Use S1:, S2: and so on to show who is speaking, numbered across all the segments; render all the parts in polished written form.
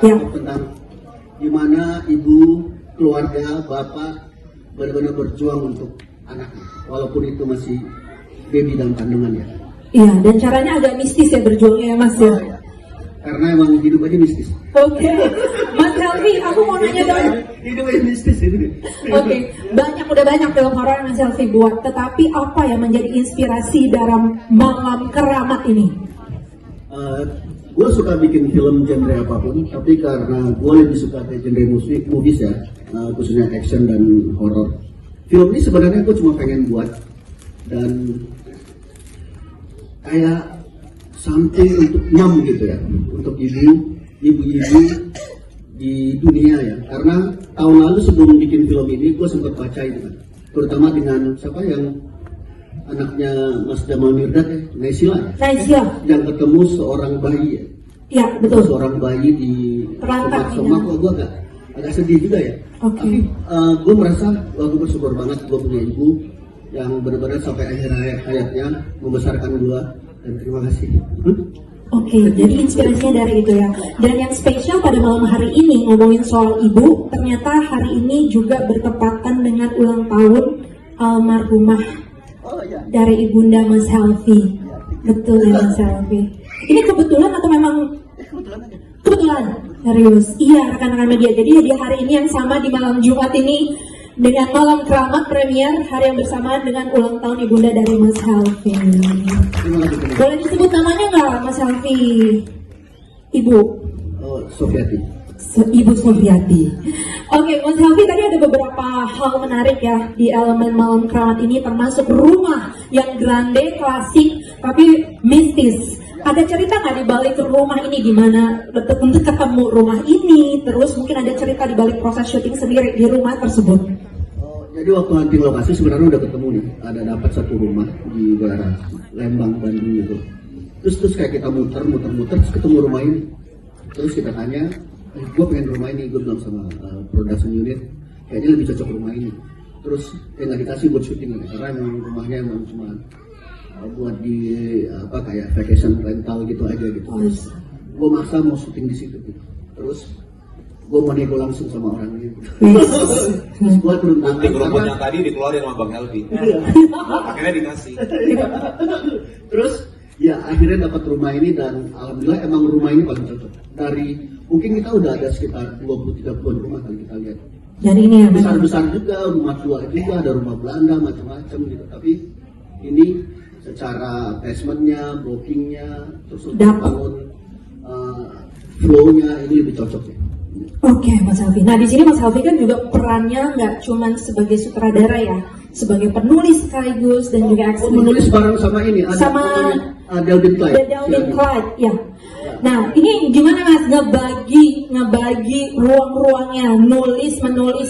S1: Ya.
S2: Tentang gimana ibu, keluarga, bapak benar-benar berjuang untuk anaknya, walaupun itu masih baby dalam kandungan ya.
S1: Iya, dan caranya agak mistis ya berjuangnya ya Mas ya.
S2: Ya. Karena emang hidup aja mistis.
S1: Oke, Mas Helvi, aku mau nanya dong.
S2: Hidup aja mistis ini.
S1: Oke, udah banyak film horor yang Mas Helvi buat, tetapi apa yang menjadi inspirasi dalam Malam Keramat ini?
S2: Gue suka bikin film genre apapun, tapi karena gue lebih suka ke genre movies ya, khususnya action dan horror. Film ini sebenarnya gue cuma pengen buat dan kayak something untuk nyam gitu ya, untuk ibu-ibu di dunia ya. Karena tahun lalu sebelum bikin film ini gue sempat baca itu kan, terutama dengan siapa yang anaknya Mas Jamal Mirdad ya, Naysila ya, yang ketemu seorang bayi ya.
S1: Iya betul.
S2: Seorang bayi di semak-semak, gue agak sedih juga ya. Tapi gue merasa gue bersyukur banget gue punya ibu yang benar-benar sampai akhir hayatnya membesarkan gue, dan terima kasih.
S1: Oke, jadi inspirasinya dari itu ya. Dan yang spesial pada malam hari ini ngomongin soal ibu, ternyata hari ini juga bertepatan dengan ulang tahun almarhumah dari ibunda Mas Helvi. Betul ya Mas Helvi. Ini kebetulan atau memang kebetulan? Serius? Iya rekan-rekan media. Jadi di hari ini yang sama di malam Jumat ini dengan Malam Keramat premier hari yang bersamaan dengan ulang tahun ibunda dari Mas Helvi. Boleh disebut namanya nggak Mas Helvi? Ibu?
S2: Sofiati.
S1: Ibu Sofiati. Oke, Mas Helvi, tadi ada beberapa hal menarik ya di elemen Malam Keramat ini, termasuk rumah yang grande, klasik, tapi mistis. Ada cerita nggak di balik rumah ini, di mana tentu ketemu rumah ini, terus mungkin ada cerita di balik proses syuting sendiri di rumah tersebut?
S2: Jadi waktu hunting lokasi sebenarnya udah ketemu nih, ada dapat satu rumah di daerah Lembang, Bandung gitu. Terus kayak kita muter, terus ketemu rumah ini. Terus kita tanya, gue pengen rumah ini, gue bilang sama production unit, kayaknya lebih cocok rumah ini. Terus nggak dikasih buat syuting karena memang rumahnya emang cuma buat di kayak vacation rental gitu aja gitu. Terus gue maksa mau syuting di situ gitu. Terus gue mau nego langsung sama orang ini. Terus gue turun tangan.
S3: Rumah yang tadi dikeluarin sama Bang Helvi. Akhirnya dikasih.
S2: Terus ya akhirnya dapat rumah ini dan alhamdulillah emang rumah ini paling cocok. Dari mungkin kita udah ada sekitar 20-30 rumah kali kita lihat.
S1: Dan ini ya
S2: besar-besar juga, rumah tua juga, ada rumah Belanda macam-macam gitu. Tapi ini secara placementnya, blockingnya, terus untuk bangun flow-nya ini lebih cocok ya.
S1: Oke, Mas Helvi. Nah, di sini Mas Helvi kan juga perannya nggak cuma sebagai sutradara ya, sebagai penulis sekaligus dan juga
S2: menulis bareng sama ini, ada
S1: sama
S2: Delvin Clyde.
S1: Ya. Nah, ini gimana Mas ngebagi ruang-ruangnya, menulis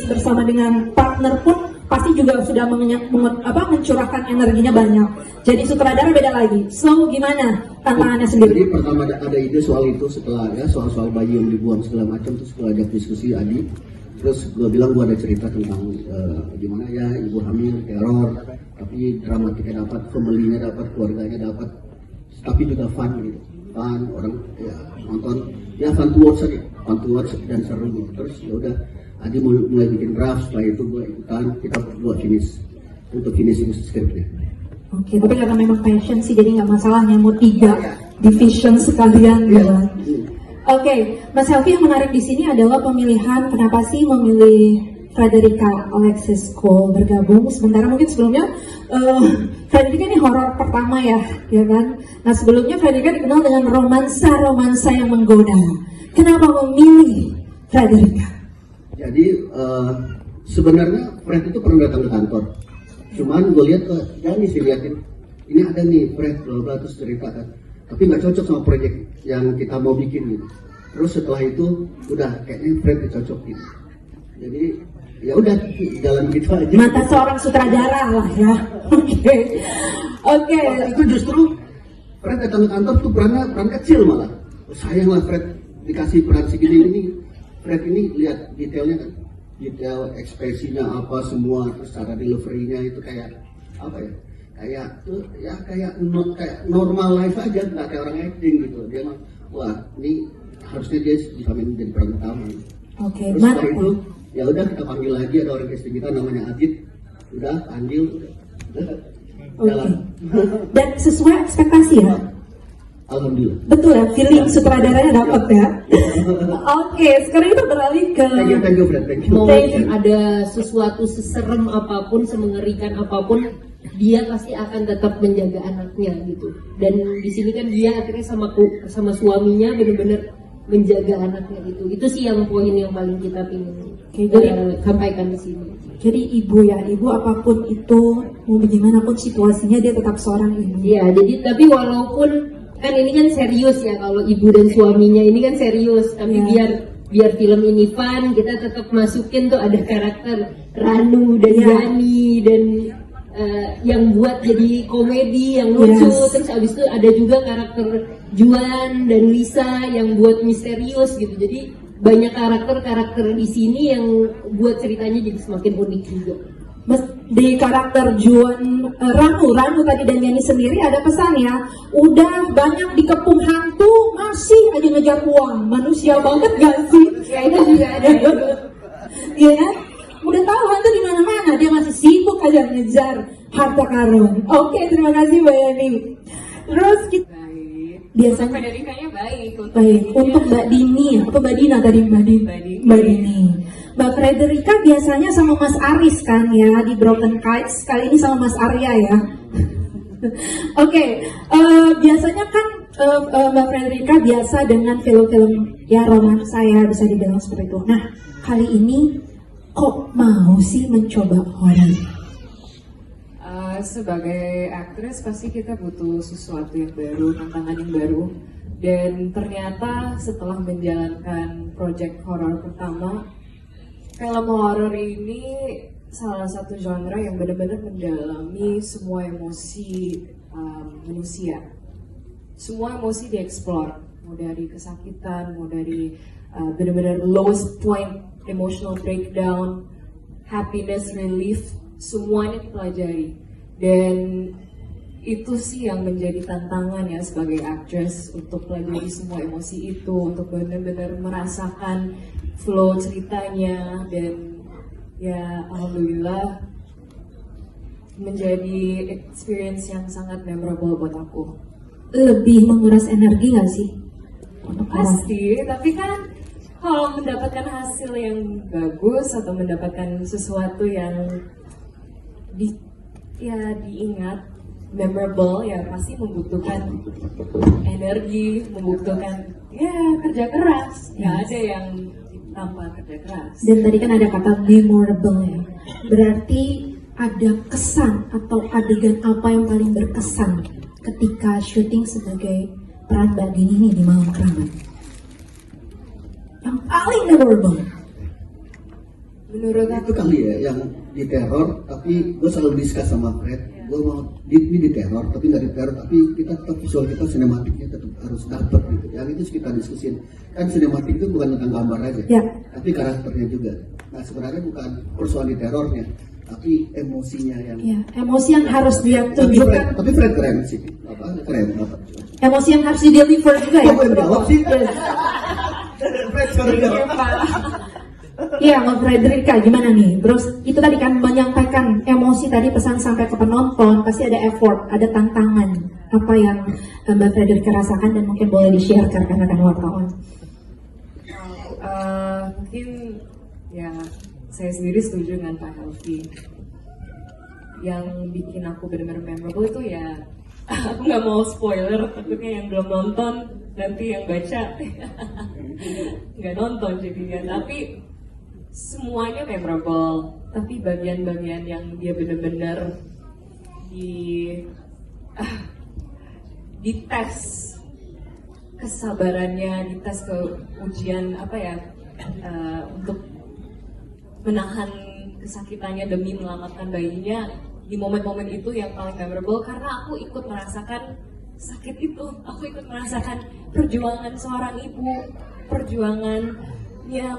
S1: bersama dengan partner pun pasti juga sudah mencurahkan energinya banyak. Jadi sutradara beda lagi. So gimana tantangannya sendiri?
S2: Jadi pertama ada ide soal itu, setelah ya soal bayi yang dibuang segala macam, terus gue ajak diskusi Adi. Terus gue bilang gue ada cerita tentang gimana ya ibu hamil, teror, tapi dramatiknya dapat, familinya dapat, keluarganya dapat, tapi juga fun gitu. Fun, orang ya nonton, ya fun to watch dan seru gitu. Terus ya udah Adi mulai bikin draft, setelah itu gue ikutan, kita berdua untuk finishing scriptnya.
S1: Oke, tapi karena memang passion sih, jadi nggak masalah nyamuk 3 division sekalian gitu. Oke, Mas Helvi, yang menarik di sini adalah pemilihan. Kenapa sih memilih Frederica Alexis Cole bergabung? Sementara mungkin sebelumnya Frederica ini horor pertama ya kan? Nah sebelumnya Frederica dikenal dengan romansa yang menggoda. Kenapa memilih Frederica?
S2: Jadi sebenarnya Fred itu pernah datang ke kantor. Cuman gue lihat liatin ini ada nih Fred bla terus cerita kan, tapi nggak cocok sama proyek yang kita mau bikin gitu. Terus setelah itu udah kayaknya Fred cocok gitu. Jadi ya udah jalan gitu aja.
S1: Mata seorang sutradara lah ya. Oke.
S2: Itu justru Fred datang ke kantor tuh peran kecil malah. Sayang lah Fred dikasih peran segini ini. Fred ini lihat detailnya kan, detail ekspresinya apa semua, terus cara deliverynya itu kayak apa ya, kayak normal life aja, nggak kayak orang acting gitu. Dia mah wah ini harusnya dia bisa menjadi peran utama.
S1: Oke,
S2: Terus setelah itu ya udah kita panggil lagi, ada orang casting kita namanya Adit, udah panggil, udah jalan.
S1: Dan sesuai ekspektasi ya?
S2: Alhamdulillah.
S1: Betul ya, feeling sutradaranya dapat ya. Oke, sekarang kita beralih ke
S2: Thank you Fred, thank you.
S4: Mau ada sesuatu seserem apapun, semengerikan apapun, dia pasti akan tetap menjaga anaknya gitu. Dan di sini kan dia akhirnya sama suaminya benar-benar menjaga anaknya gitu. Itu sih yang poin yang paling kita ingin sampaikan di sini.
S1: Jadi ibu ya, ibu apapun itu, mau bagaimanapun situasinya dia tetap seorang ibu.
S4: Iya, jadi tapi walaupun kan ini kan serius ya, kalau ibu dan suaminya ini kan serius, tapi biar film ini fun, kita tetap masukin tuh ada karakter Ranu dan Yani dan yang buat jadi komedi yang lucu. Terus abis itu ada juga karakter Juan dan Lisa yang buat misterius gitu. Jadi banyak karakter di sini yang buat ceritanya jadi semakin unik juga.
S1: Di karakter Juan, Ranu tadi dan Yani sendiri ada pesan ya, udah banyak dikepung hantu masih aja ngejar uang, manusia banget gak sih?
S4: Ya itu juga ada.
S1: Iya kan? Udah tahu hantu di mana-mana, dia masih sibuk aja ngejar harta karun. Oke, terima kasih Mbak Yani. Terus kita biasanya
S5: Federikanya baik
S1: untuk Mbak Dini, apa Mbak Dina tadi Mbak Dini. Mbak Frederika biasanya sama Mas Aris kan ya di Broken Kites, kali ini sama Mas Arya ya. Oke, biasanya kan Mbak Frederika biasa dengan film-film ya romansa ya, bisa dibilang seperti itu. Nah, kali ini kok mau sih mencoba horor?
S5: Sebagai aktris pasti kita butuh sesuatu yang baru, tantangan yang baru. Dan ternyata setelah menjalankan project horor pertama, film horor ini salah satu genre yang benar-benar mendalami semua emosi manusia. Semua emosi dieksplor, mau dari kesakitan, mau dari benar-benar lowest point, emotional breakdown, happiness, relief, semuanya dipelajari. Dan itu sih yang menjadi tantangan ya sebagai actress, untuk pelajari semua emosi itu, untuk benar-benar merasakan flow ceritanya. Dan ya alhamdulillah menjadi experience yang sangat memorable buat aku.
S1: Lebih menguras energi nggak sih?
S5: Pasti, tapi kan kalau mendapatkan hasil yang bagus atau mendapatkan sesuatu yang diingat, memorable, ya pasti membutuhkan energi, membutuhkan kerja keras. Nggak ada yang tanpa kerja keras.
S1: Dan tadi kan ada kata memorable ya, berarti ada kesan atau adegan apa yang paling berkesan ketika syuting sebagai peran Mbak Dini ini di Malam Keramat? Yang paling memorable?
S5: Menurut
S2: Itu kali ya yang di teror, tapi gue selalu discuss sama Fred, gue mau ini di teror tapi nggak di teror, tapi kita tetap visual kita sinematiknya tetap harus dapat gitu. Yang itu kita diskusin, kan sinematik itu bukan tentang gambar aja, tapi karakternya juga. Nah sebenarnya bukan persoalan di terornya, tapi emosinya yang
S1: emosi yang harus dia tunjukkan.
S2: Tapi Fred keren sih, keren.
S1: Emosi yang harus di deliver juga ya.
S2: Kok jawab sih? Fred sekarang jawab.
S1: Iya, Mbak Frederika gimana nih? Terus itu tadi kan menyampaikan emosi tadi, pesan sampai ke penonton, pasti ada effort, ada tantangan. Apa yang Mbak Frederika rasakan dan mungkin boleh di-share ke rekan-rekan wartawan?
S5: Mungkin ya saya sendiri setuju dengan Pak Helvi. Yang bikin aku benar-benar memorable itu ya aku nggak mau spoiler, takutnya yang belum nonton nanti yang baca nggak nonton jadinya. Tapi semuanya memorable, tapi bagian-bagian yang dia benar-benar dites kesabarannya, dites ke ujian untuk menahan kesakitannya demi menyelamatkan bayinya. Di momen-momen itu yang paling memorable karena aku ikut merasakan sakit itu, aku ikut merasakan perjuangan seorang ibu, perjuangan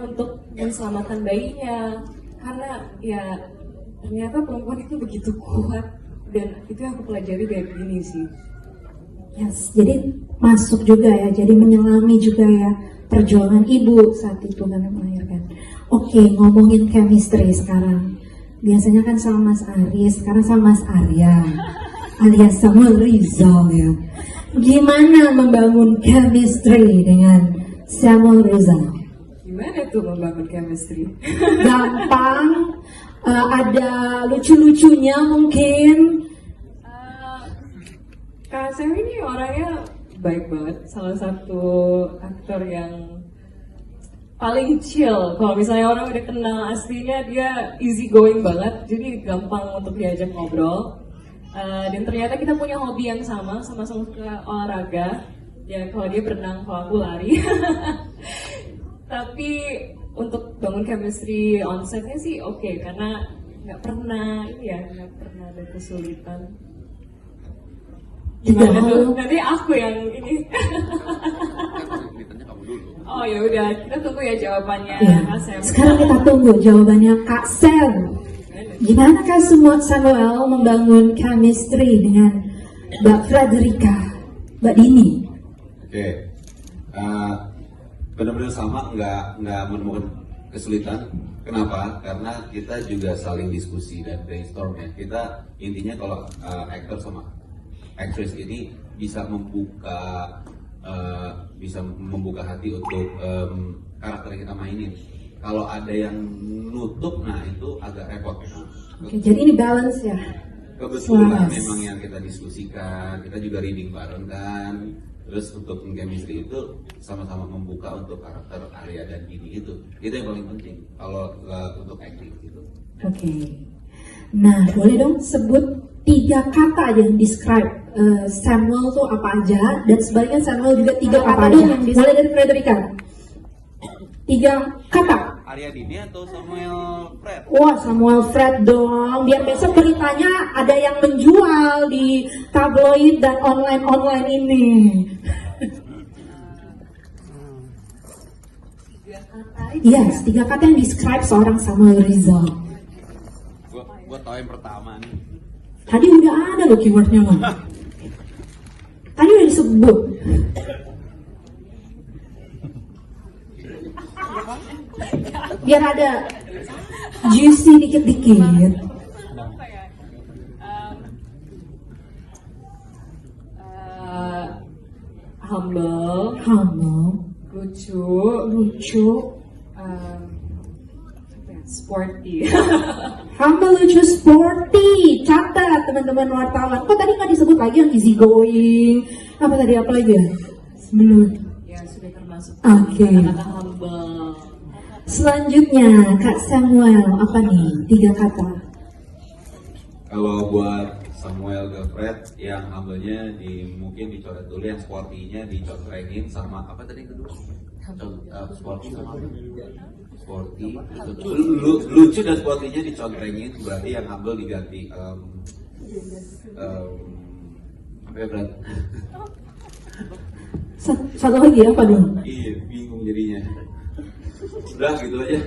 S5: untuk menyelamatkan bayinya, karena ya ternyata perempuan itu begitu kuat, dan itu yang aku pelajari dari ini sih.
S1: Yes, jadi masuk juga ya, jadi menyelami juga ya perjuangan ibu saat itu kan melahirkan. Oke, ngomongin chemistry sekarang. Biasanya kan sama Mas Aris, sekarang sama Mas Arya, alias Samuel Rizal ya. Gimana membangun chemistry dengan Samuel Rizal?
S5: Gimana tuh membangun chemistry?
S1: Gampang, ada lucu-lucunya mungkin.
S5: Kak Sam ini orangnya baik banget, salah satu aktor yang paling chill. Kalau misalnya orang udah kenal aslinya, dia easy going banget, jadi gampang untuk diajak ngobrol. Dan ternyata kita punya hobi yang sama-sama suka olahraga. Ya kalau dia berenang, kalau aku lari. Tapi untuk bangun chemistry on setnya sih oke, karena nggak pernah ada kesulitan. Gimana tuh? Nanti aku yang ini. Oh ya udah, kita tunggu ya jawabannya
S1: Ya,
S5: Kak Sam.
S1: sekarang kita tunggu jawabannya Kak Sam. Gimana Kak Samuel membangun chemistry dengan Mbak Frederica, Mbak Dini?
S3: Oke. Benar-benar sama, nggak menemukan kesulitan. Kenapa? Karena kita juga saling diskusi dan brainstorm ya. Kita intinya kalau aktor sama actress ini bisa membuka hati untuk karakter yang kita mainin. Kalau ada yang nutup, nah itu agak repot.
S1: Oke, jadi ini balance ya.
S3: Kebetulan
S1: Selaras.
S3: memang yang kita diskusikan, kita juga reading bareng kan. Terus untuk chemistry itu sama-sama membuka untuk karakter Arya dan Dini itu yang paling penting kalau untuk acting gitu.
S1: Oke. Nah, boleh dong sebut 3 kata aja yang describe Samuel tuh apa aja, dan sebaliknya Samuel juga 3 kata aja. Mulai dari Frederica. 3 kata.
S3: Arya Dini atau Samuel Fred?
S1: Wah, Samuel Fred dong. Biar besok beritanya ada yang menjual di tabloid dan online ini. 3 kata yang describe seorang Samuel Rizal.
S3: Gua tahu yang pertama nih.
S1: Tadi udah ada loh keywordnya mah. Tadi udah disebut. Biar ada juicy dikit-dikit.
S5: Humble,
S1: Lucu,
S5: sporty.
S1: humble, lucu, sporty. Catat teman-teman wartawan. Kok tadi nggak disebut lagi yang easy going? Apa lagi ya? Sebelum.
S5: Ya sudah termasuk
S1: Oke.
S5: kata-kata humble.
S1: Selanjutnya Kak Samuel, apa nih 3 kata?
S3: Kalau buat Samuel ke Fred, yang humble-nya mungkin dicoret dulu, yang sporty-nya dicontrengin sama apa tadi yang kedua? Sporty sama apa? Sporty, lucu dan sporty-nya dicontrengin, berarti yang humble diganti apa ya Fred?
S1: Satu lagi apa dong?
S3: Iya, bingung jadinya. Udah gitu aja.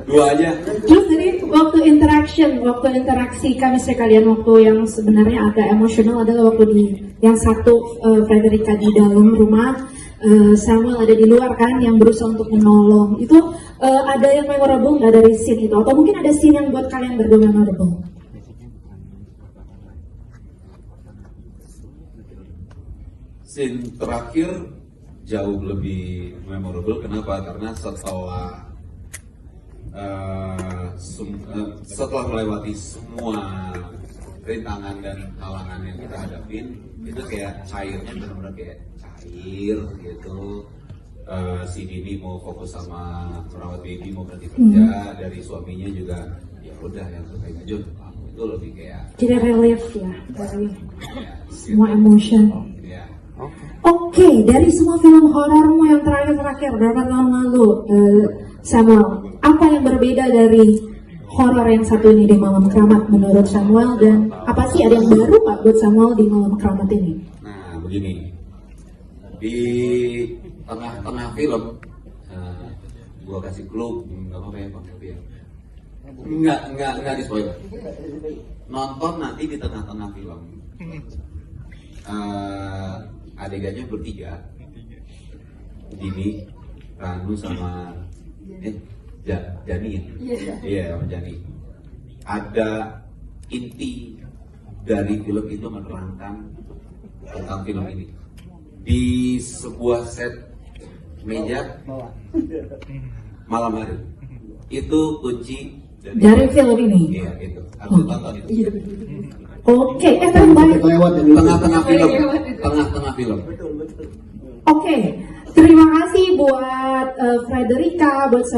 S3: 2 aja.
S1: Terus jadi waktu interaksi chemistry kalian waktu yang sebenarnya agak emosional adalah waktu yang satu Frederica di dalam rumah, Samuel ada di luar kan yang berusaha untuk menolong. Itu ada yang memorable nggak dari scene itu? Atau mungkin ada scene yang buat kalian berdua memorable?
S3: Scene terakhir jauh lebih memorable. Kenapa? Karena setelah melewati semua rintangan dan halangan yang kita hadapin, itu kayak cairnya benar-benar kayak cair gitu. Si Dini mau fokus sama merawat baby, mau berhenti kerja, dari suaminya juga ya udah yang terbaik aja untuk kamu. Itu lebih kayak
S1: Jadi relief ya dari
S3: ya,
S1: semua emotion.
S3: ya.
S1: Oke, dari semua film horormu yang terakhir berapa tahun lalu, Samuel, apa yang berbeda dari horor yang satu ini di Malam Keramat menurut Samuel, dan apa sih ada yang baru Pak buat Samuel di Malam Keramat ini?
S3: Nah, begini, di tengah-tengah film, gua kasih clue, nggak apa-apa ya Bang Elvi ya. Nggak di spoiler. Nonton nanti di tengah-tengah film. adegannya bertiga, Dini, Ranu sama Jani. Iya, sama Jani. Ada inti dari film itu menerangkan tentang film ini di sebuah set meja malam hari. Itu kunci
S1: Dari film ini.
S3: Iya, itu harus tonton itu.
S1: Oke, terbaik.
S2: Lewat ya,
S3: Tengah-tengah film, tengah-tengah film.
S1: Oke, terima kasih buat Frederica, buat